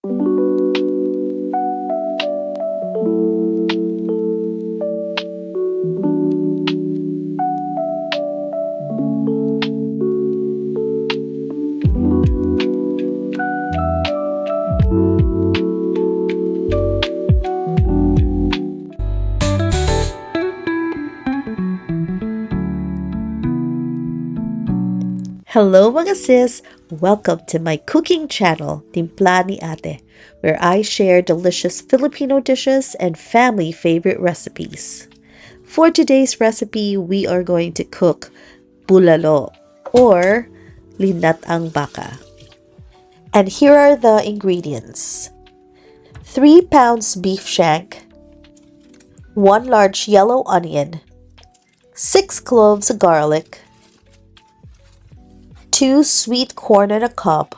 Hello mga sis! Welcome to my cooking channel, Timpla ni Ate, where I share delicious Filipino dishes and family favorite recipes. For today's recipe, we are going to cook bulalo or linatang baka. And here are the ingredients. 3 pounds beef shank, 1 large yellow onion, 6 cloves of garlic, 2 sweet corn in a cup,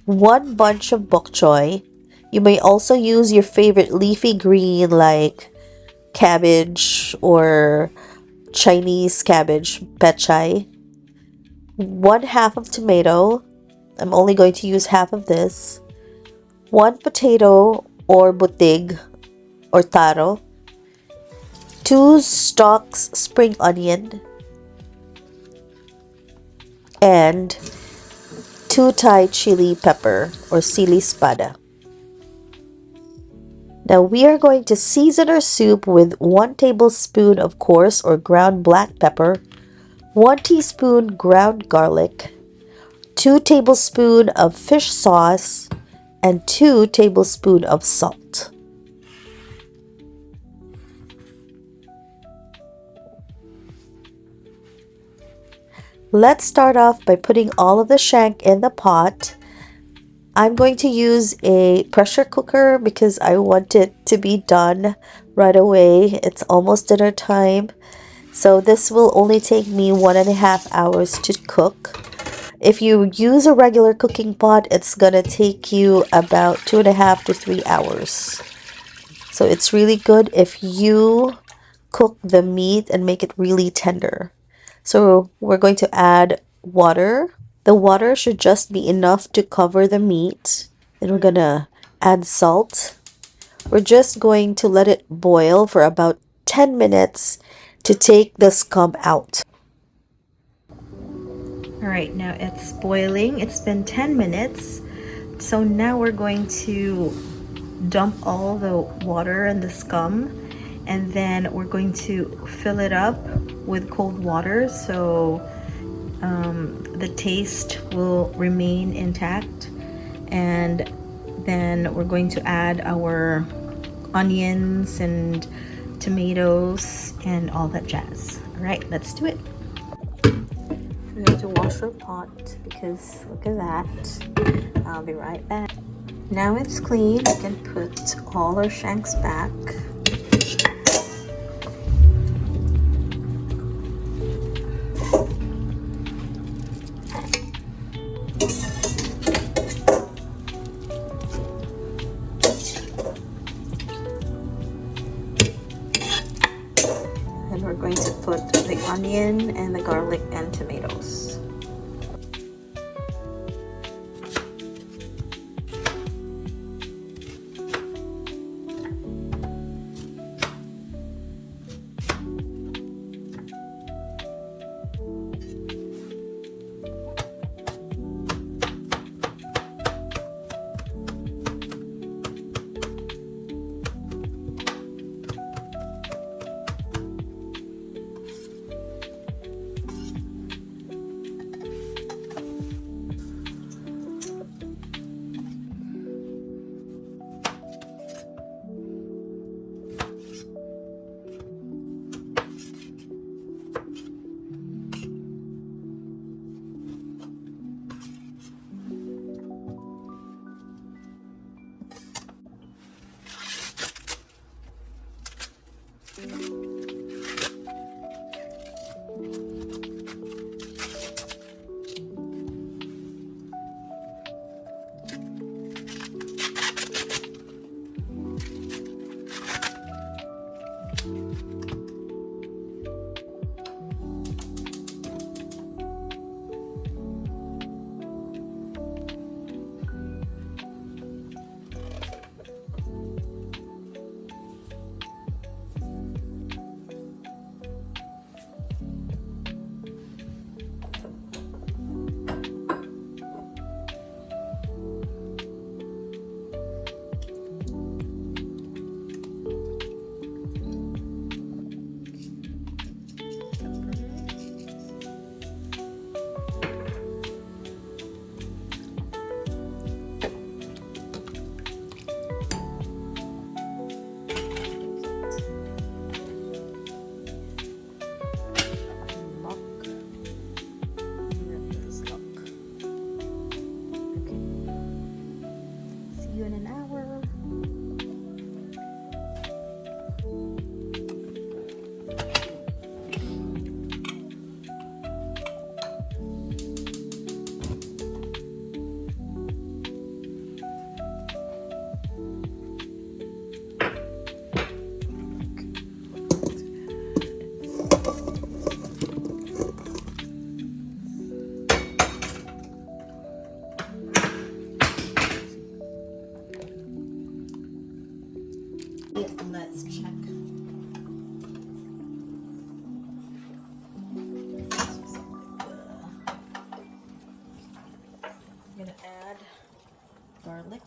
1 bunch of bok choy. You may also use your favorite leafy green like cabbage or Chinese cabbage, pechay. 1/2 of tomato. I'm only going to use half of this. 1 potato or butig or taro. 2 stalks spring onion. And 2 Thai chili pepper or sili espada. Now we are going to season our soup with 1 tablespoon of coarse or ground black pepper, 1 teaspoon ground garlic, 2 tablespoons of fish sauce, and 2 tablespoons of salt. Let's start off by putting all of the shank in the pot. I'm going to use a pressure cooker because I want it to be done right away. It's almost dinner time. So this will only take me 1.5 hours to cook. If you use a regular cooking pot, it's gonna take you about 2.5 to 3 hours. So it's really good if you cook the meat and make it really tender. So we're going to add water. The water should just be enough to cover the meat. Then we're gonna add salt. We're just going to let it boil for about 10 minutes to take the scum out. Alright, now it's boiling. It's been 10 minutes. So now we're going to dump all the water and the scum, and then we're going to fill it up with cold water so the taste will remain intact. And then we're going to add our onions and tomatoes and all that jazz. All right, let's do it. We're going to wash our pot because look at that. I'll be right back. Now it's clean. We can put all our shanks back. And we're going to put the onion and the garlic and tomatoes. Let's check. I'm gonna add garlic.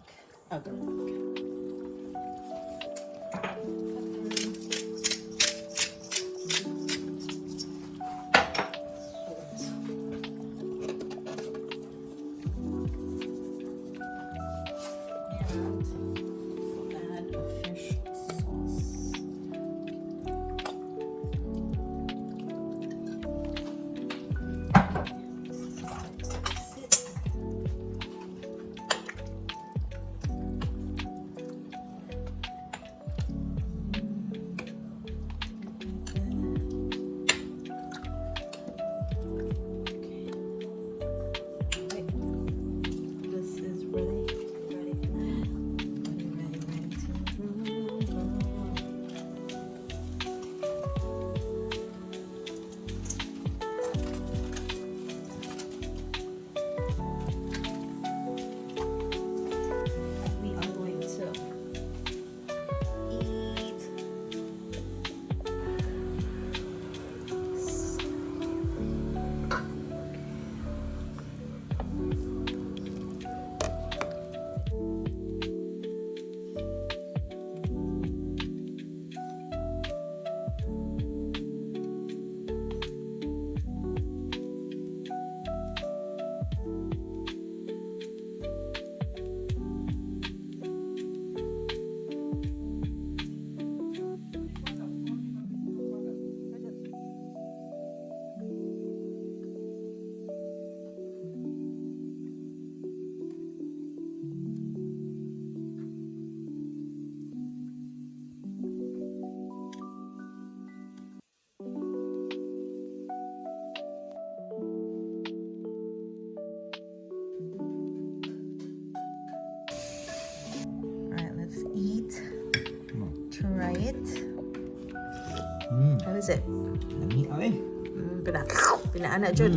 Eat. Try it. How is it? Lami ay. Pinaana jud.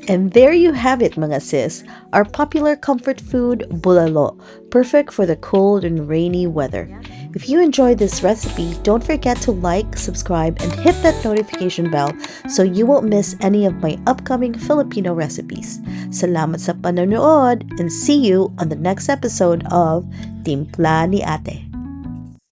And there you have it, mga sis. Our popular comfort food, bulalo, perfect for the cold and rainy weather. If you enjoyed this recipe, don't forget to like, subscribe, and hit that notification bell so you won't miss any of my upcoming Filipino recipes. Salamat sa panonood and see you on the next episode of Timpla ni Ate.